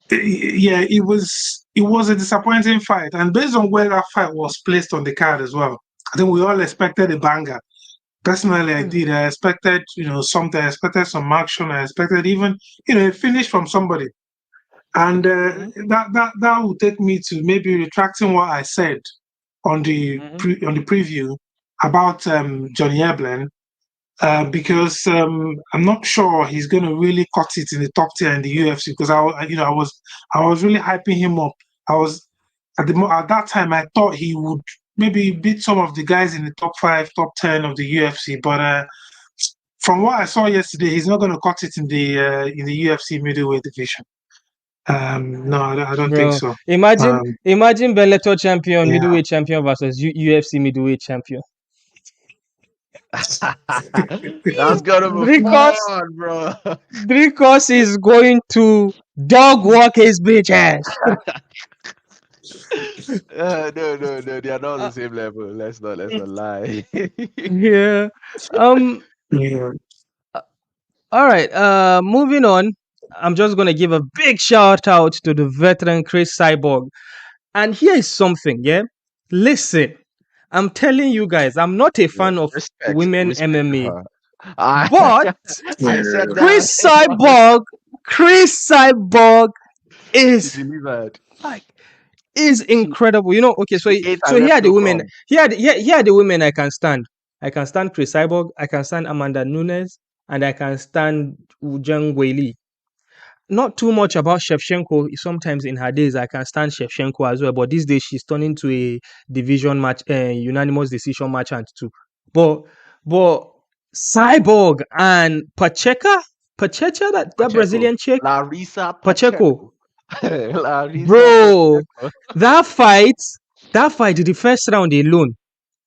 It was a disappointing fight, and based on where that fight was placed on the card as well, I think we all expected a banger. Personally, I did. I expected, something. I expected some action. I expected even, a finish from somebody. And that would take me to maybe retracting what I said on the on the preview about Johnny Eblen, because I'm not sure he's going to really cut it in the top tier in the UFC. Because I was really hyping him up. I was at that time I thought he would maybe beat some of the guys in the top 5, top 10 of the UFC, but from what I saw yesterday, he's not going to cut it in the UFC middleweight division. No, I don't think so. Imagine Bellator champion, Yeah. middleweight champion versus UFC middleweight champion. That's gonna be fun, bro. Dricos is going to dog walk his bitches. No, they are not on the same level. Let's not lie. Yeah. Yeah. All right. Moving on. I'm just gonna give a big shout out to the veteran Chris Cyborg. And here is something, yeah. Listen, I'm telling you guys, I'm not a fan of women MMA, but I said Chris that. Cyborg is delivered. like is incredible. Okay, so here are the women. Here are the women I can stand. I can stand Chris Cyborg. I can stand Amanda Nunes, and I can stand Zhang Weili. Not too much about Shevchenko. Sometimes in her days, I can stand Shevchenko as well. But these days, she's turning to a division match, unanimous decision match, and two. But Cyborg and Pacheco, that Brazilian chick, Larissa Pacheco. Larissa Bro, Pacheco. that fight, the first round alone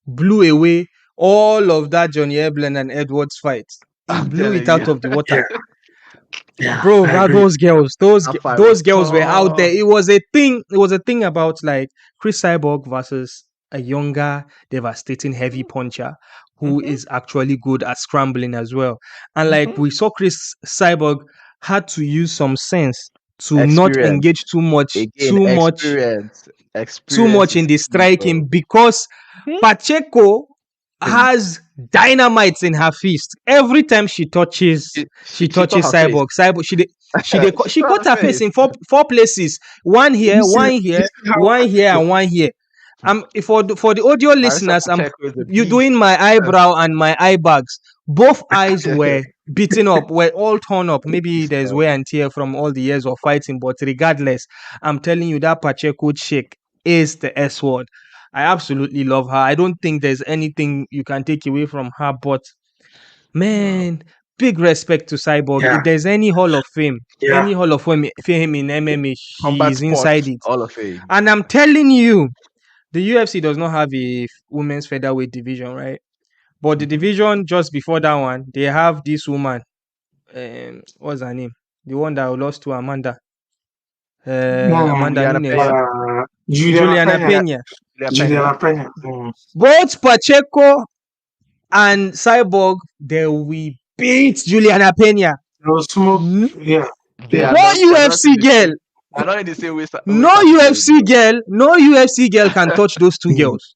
blew away all of that Johnny Eblen and Edwards fight. It blew it out of the water. Yeah, bro, those girls were out there. It was a thing about like Chris Cyborg versus a younger, devastating heavy puncher who is actually good at scrambling as well. And like we saw, Chris Cyborg had to use some sense to not engage too much in the striking, because Pacheco has dynamite in her fist. Every time she touches Cyborg, she cut her face in four places. One here, one here, and one here. For the audio listeners, you doing my eyebrow and my eye bags. Both eyes were beaten up, were all torn up. Maybe there's wear and tear from all the years of fighting, but regardless, I'm telling you that Pacheco chick is the S word. I absolutely love her. I don't think there's anything you can take away from her, but man, big respect to Cyborg. Yeah. If there's any Hall of Fame, any Hall of Fame in MMA, she's inside it. Hall of Fame. And I'm telling you, the UFC does not have a women's featherweight division, right? But the division just before that one, they have this woman. What's her name? The one that lost to Amanda. Amanda Nunes. Juliana Pena. Both Pacheco and Cyborg, they will beat Juliana Pena. No smoke. Yeah. No UFC girl. Not in the same way. No UFC girl can touch those two girls.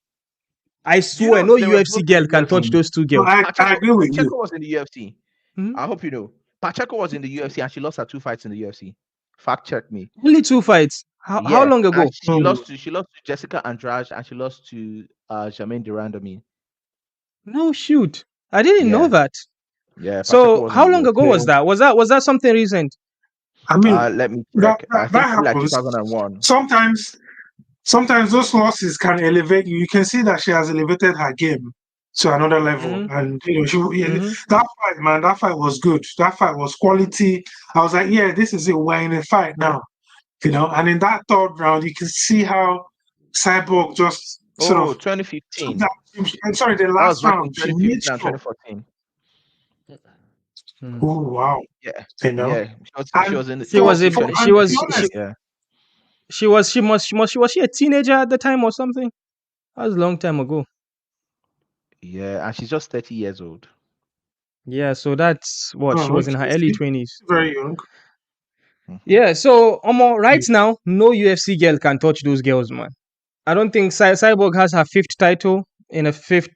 I swear, no UFC girl can touch those two girls. I agree with you. Pacheco was in the UFC. I hope you know. Pacheco was in the UFC and she lost her 2 fights in the UFC. Fact check me. Only 2 fights. How long ago? And she lost to Jessica Andrade, and she lost to Jermaine Durandamy. No, shoot. I didn't know that. Yeah. So how long ago was that? Was that something recent? I mean, Let me that, check. that, I think that probably like happens. 2001. Sometimes those losses can elevate you. You can see that she has elevated her game to another level. And that fight, man, that fight was good. That fight was quality. I was like, yeah, this is it. We're in a fight now. And in that third round, you can see how Cyborg just sort of 2015. I'm sorry, the last round she made 2015 and 2014. Oh wow! Yeah, yeah. She was in the. Was she a teenager at the time or something? That was a long time ago. Yeah, and she's just 30 years old. Yeah, so that's what she was in her early 20s. Very young. Yeah, so right now, no UFC girl can touch those girls, man. I don't think Cyborg has her 5th title in a 5th.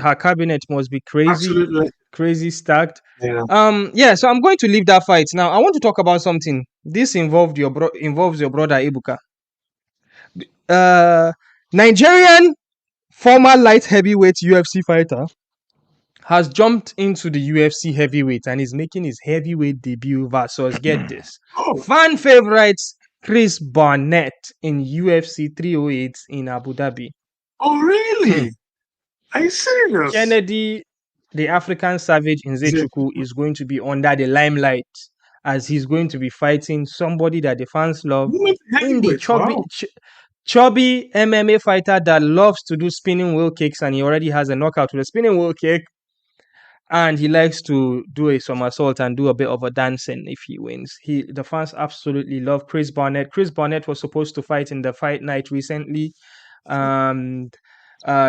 Her cabinet must be crazy stacked. Yeah. So I'm going to leave that fight now. I want to talk about something. This involves your brother Ebuka. Nigerian former light heavyweight UFC fighter has jumped into the UFC heavyweight and is making his heavyweight debut versus, get this, fan favorites Chris Barnett in UFC 308 in Abu Dhabi. Oh, really? Are you serious? Kennedy, the African Savage Nzechukwu, is going to be under the limelight as he's going to be fighting somebody that the fans love in the chubby MMA fighter that loves to do spinning wheel kicks, and he already has a knockout with a spinning wheel kick. And he likes to do a somersault and do a bit of a dancing if he wins. The fans absolutely love Chris Barnett. Chris Barnett was supposed to fight in the fight night recently. And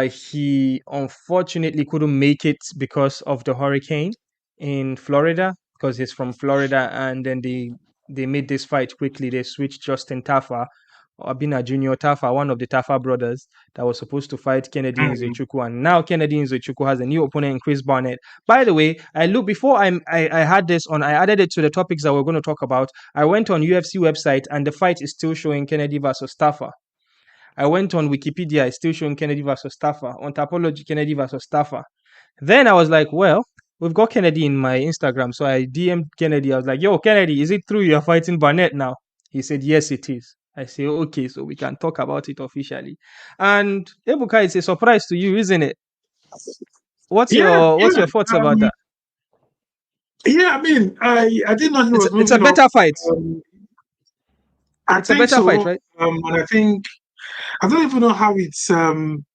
he unfortunately couldn't make it because of the hurricane in Florida, because he's from Florida. And then they made this fight quickly. They switched Justin Tafa, Abina Junior Tafa, one of the Tafa brothers, that was supposed to fight Kennedy Nzechukwu, and now Kennedy Nzechukwu has a new opponent in Chris Barnett. By the way, before I had this on, I added it to the topics that we're going to talk about. I went on UFC website and the fight is still showing Kennedy versus Tafa. I went on Wikipedia, it's still showing Kennedy versus Tafa. On Tapology, Kennedy versus Tafa. Then I was like, well, we've got Kennedy in my Instagram, so I DM'd Kennedy. I was like, yo, Kennedy, is it true you're fighting Barnett now? He said, yes, it is. I say, okay, so we can talk about it officially. And Ebuka, it's a surprise to you, isn't it? What's your thoughts about that? Yeah, I mean, I didn't know he was moving. It's a better fight. It's a better fight, right? And I think I don't even know how it's. I don't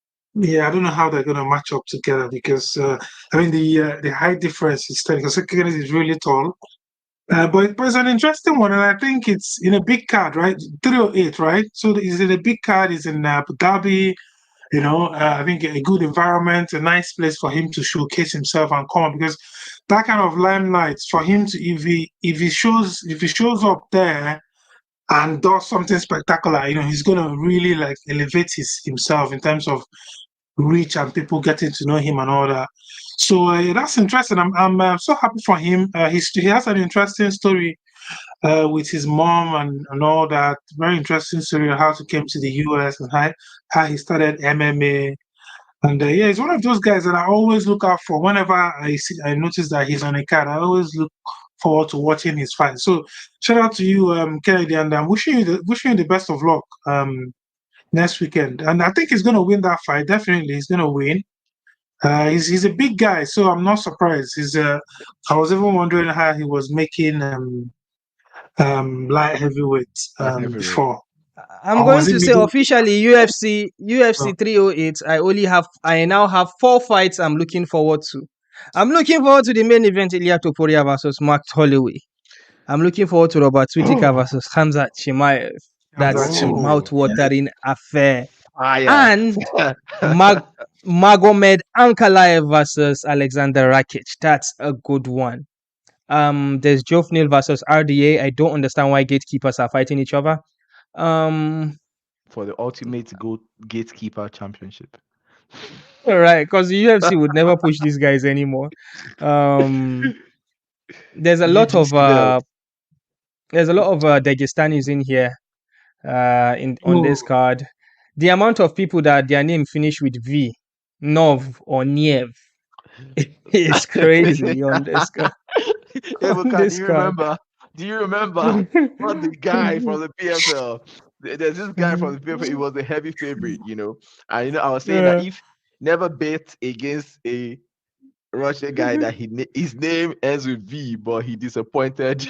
know how they're going to match up together because I mean the height difference is 10 because Kennedy is really tall. But it's an interesting one, and I think it's in a big card, right? 308, right? So it's in a big card. It's in Abu Dhabi. I think a good environment, a nice place for him to showcase himself and come on, because that kind of limelight for him to if he shows up there and does something spectacular, he's gonna really like elevate himself in terms of reach and people getting to know him and all that. So that's interesting. I'm so happy for him. He has an interesting story with his mom and all that. Very interesting story of how he came to the US and how he started MMA. And he's one of those guys that I always look out for whenever I notice that he's on a card. I always look forward to watching his fight. So shout out to you, Kennedy, and I'm wishing you the best of luck next weekend. And I think he's going to win that fight. Definitely, he's going to win. He's a big guy, so I'm not surprised. I was even wondering how he was making light heavyweight before. I'm going to say officially UFC 308. I now have 4 fights I'm looking forward to. I'm looking forward to the main event, Ilia Topuria versus Mark Holloway. I'm looking forward to Robert Whittaker versus Khamzat Chimaev. That's a mouth-watering affair. And Magomed Ankalaev versus Alexander Rakic. That's a good one. There's Geoff Neal versus RDA. I don't understand why gatekeepers are fighting each other. For the ultimate gatekeeper championship. All right, because the UFC would never push these guys anymore. There's a lot of There's a lot of Dagestanis in here on this card. The amount of people that their name finish with V, Nov or Niev, is crazy on this card. On Ebuka, this card. do you remember what the guy from the PFL? There's this guy from the PFL. He was a heavy favorite, you know. And you know, I was saying that if never bet against a Russian guy that his name ends with V, but he disappointed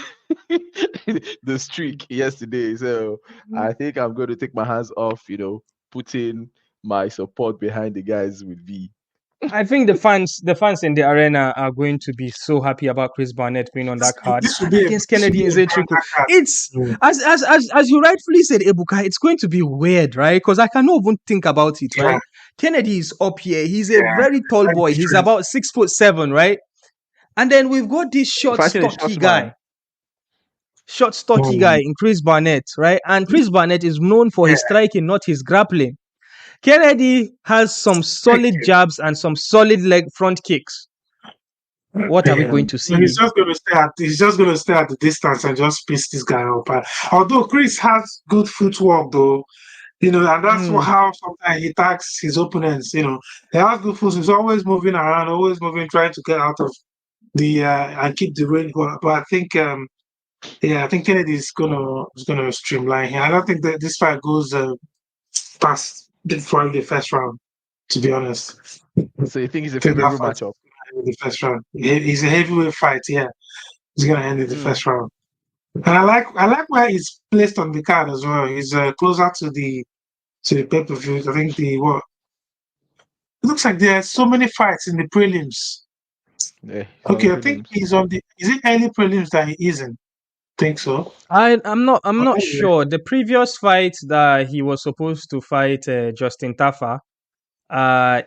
the streak yesterday. So I think I'm going to take my hands off, you know, putting my support behind the guys with V. I think the fans in the arena are going to be so happy about Chris Barnett being on that card and against Kennedy Nzechukwu. It's as you rightfully said, Ebuka, it's going to be weird, right? Because I cannot even think about it, right? Kennedy is up here. He's a very tall boy. He's about 6'7", right? And then we've got this short, stocky guy in Chris Barnett, right? And Chris Barnett is known for his striking, not his grappling. Kennedy has some solid jabs and some solid leg front kicks. What are we going to see? He's just going to stay at the distance and just piss this guy up. Although Chris has good footwork, though, you know, and that's how sometimes he attacks his opponents. You know, he has good footwork. He's always moving around, always moving, trying to get out of the and keep the range. But I think, I think Kennedy is gonna streamline here. I don't think that this fight goes past the first round, to be honest. So you think it's a favorable matchup? The first round. He's a heavyweight fight. Yeah, he's gonna end in the first round. And I like where he's placed on the card as well. He's closer to the pay-per-view. I think it looks like there are so many fights in the prelims. Yeah, okay, I think he's on the. Is it early prelims that he isn't? Think so. I'm not sure. The previous fight that he was supposed to fight Justin Tafa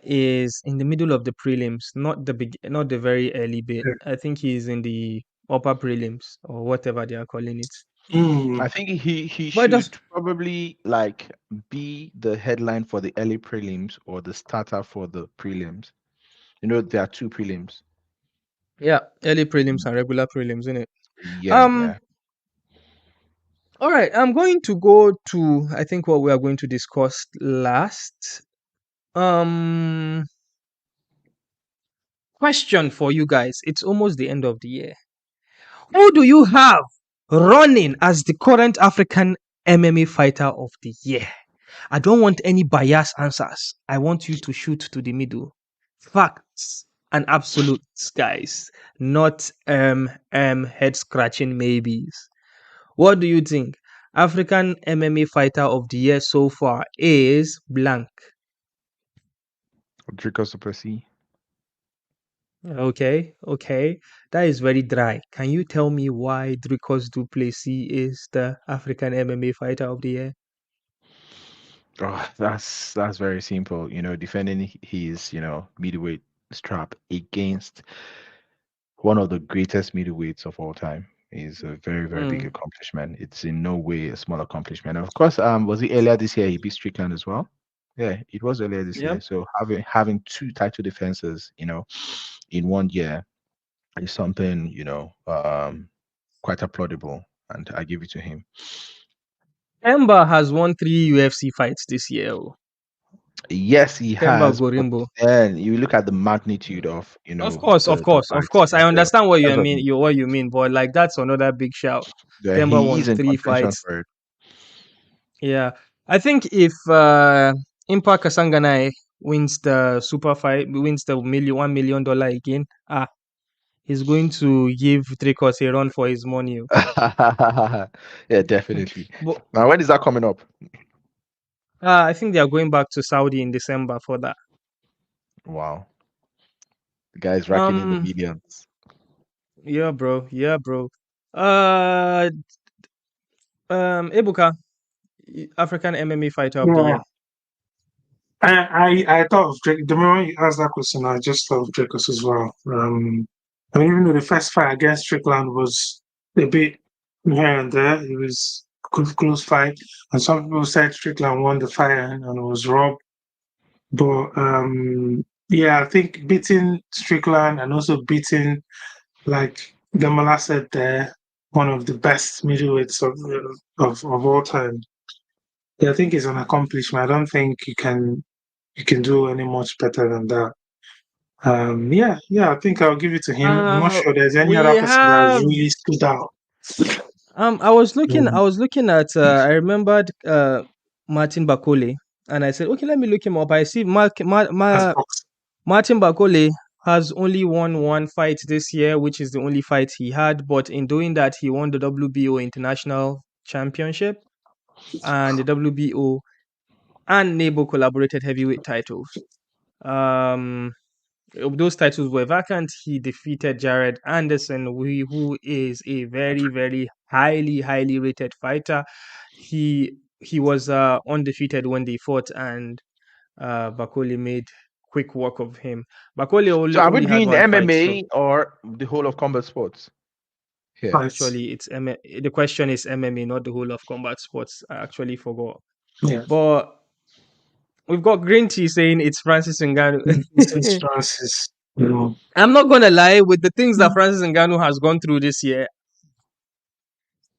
is in the middle of the prelims, not the very early bit. I think he's in the upper prelims or whatever they are calling it. I think he should probably like be the headline for the early prelims or the starter for the prelims. You know, there are two prelims. Yeah, early prelims and regular prelims, isn't it? Yeah. All right, I'm going to go to I think what we are going to discuss last. Question for you guys. It's almost the end of the year. Who do you have running as the current African MMA fighter of the year? I don't want any biased answers. I want you to shoot to the middle. Facts and absolutes, guys. Not head scratching maybes. What do you think? African MMA fighter of the year so far is blank. Dricus du Plessis. Okay. That is very dry. Can you tell me why Dricus du Plessis is the African MMA fighter of the year? Oh, that's very simple. You know, defending his, you know, middleweight strap against one of the greatest middleweights of all time is a very, very big accomplishment. It's in no way a small accomplishment. Of course, was it earlier this year he beat Strickland as well? Yeah, it was earlier this year. So having two title defenses, you know, in 1 year is something, you know, quite applaudable, and I give it to him. Emba has won 3 UFC fights this year. Yes, he has. Gorimbo. And you look at the magnitude of, you know. Of course. I understand what you mean. What you mean, but like that's another big shout. Emba won 3 fights. Yeah, I think if Impa Kasanganai wins the super fight, wins the $1 million again, he's going to give Dricus a run for his money. Yeah, definitely. Now, when is that coming up? I think they are going back to Saudi in December for that. Wow. The guy's racking in the millions. Yeah, bro. Ebuka, African MMA fighter of the year. I thought of Drake. The moment you asked that question, I just thought of Dricus as well. I mean, even though the first fight against Strickland was a bit here and there, it was a close fight, and some people said Strickland won the fight and it was robbed. But I think beating Strickland and also beating, like Gamala said there, one of the best middleweights of all time. Yeah, I think it's an accomplishment. I don't think you can do any much better than that. I think I'll give it to him. I'm not sure there's any other person that has really stood out. I was looking at I remembered Martin Bakole, and I said, okay, let me look him up. I see Martin Bakole has only won one fight this year, which is the only fight he had, but in doing that he won the WBO International Championship and the WBO and NABO collaborated heavyweight titles. Those titles were vacant. He defeated Jared Anderson, who is a very, very highly rated fighter. He was undefeated when they fought, and Bakole made quick work of him. Bakole So are we only had doing one fight. MMA or the whole of combat sports? Yeah. Actually, it's the question is MMA, not the whole of combat sports. I actually forgot. Yeah. But we've got Green Tea saying it's Francis Ngannou. It's Francis. I'm not gonna lie, with the things that Francis Ngannou has gone through this year,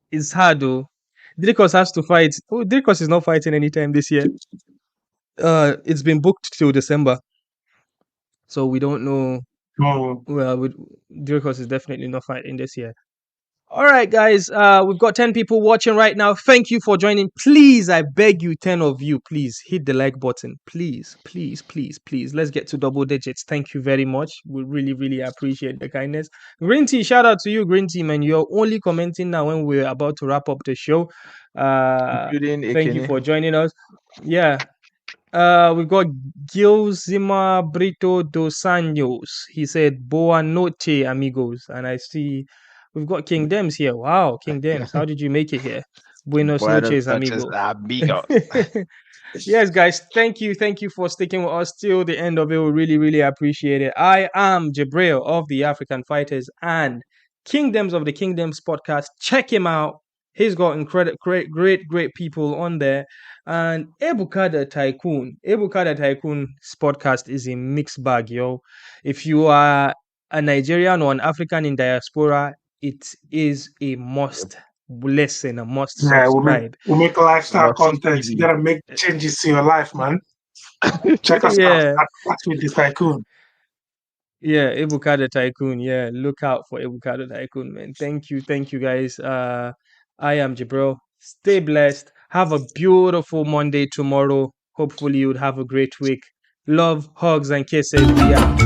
it's hard though. Dricos has to fight. Oh, Dricos is not fighting anytime this year. It's been booked till December, so we don't know. Well, Dricos is definitely not fighting this year. All right, guys. We've got 10 people watching right now. Thank you for joining. Please, I beg you, 10 of you, please hit the like button. Please. Let's get to double digits. Thank you very much. We really appreciate the kindness. Green Tea, shout out to you, Green Tea, man. You're only commenting now when we're about to wrap up the show. Thank you for joining us. Yeah. We've got Gilzima Brito dos Anjos. He said, Boa noche, amigos. And I see we've got King Dems here. Wow, King Dems, how did you make it here? Buenos noches, amigos. Yes, guys, thank you for sticking with us till the end of it. We really appreciate it. I am Jabril of the African Fighters and Kingdoms of the Kingdoms podcast. Check him out. He's got incredible, great people on there. And Ebukada Tycoon's podcast is a mixed bag, yo. If you are a Nigerian or an African in diaspora, it is a must listen, a must subscribe. We'll make lifestyle content. You gotta make changes to your life, man. Check us out at with the Tycoon. Yeah, Ebukada Tycoon. Yeah, look out for Ebukada Tycoon, man. Thank you, guys. I am Jabril. Stay blessed. Have a beautiful Monday tomorrow. Hopefully, you'd have a great week. Love, hugs, and kisses. We out.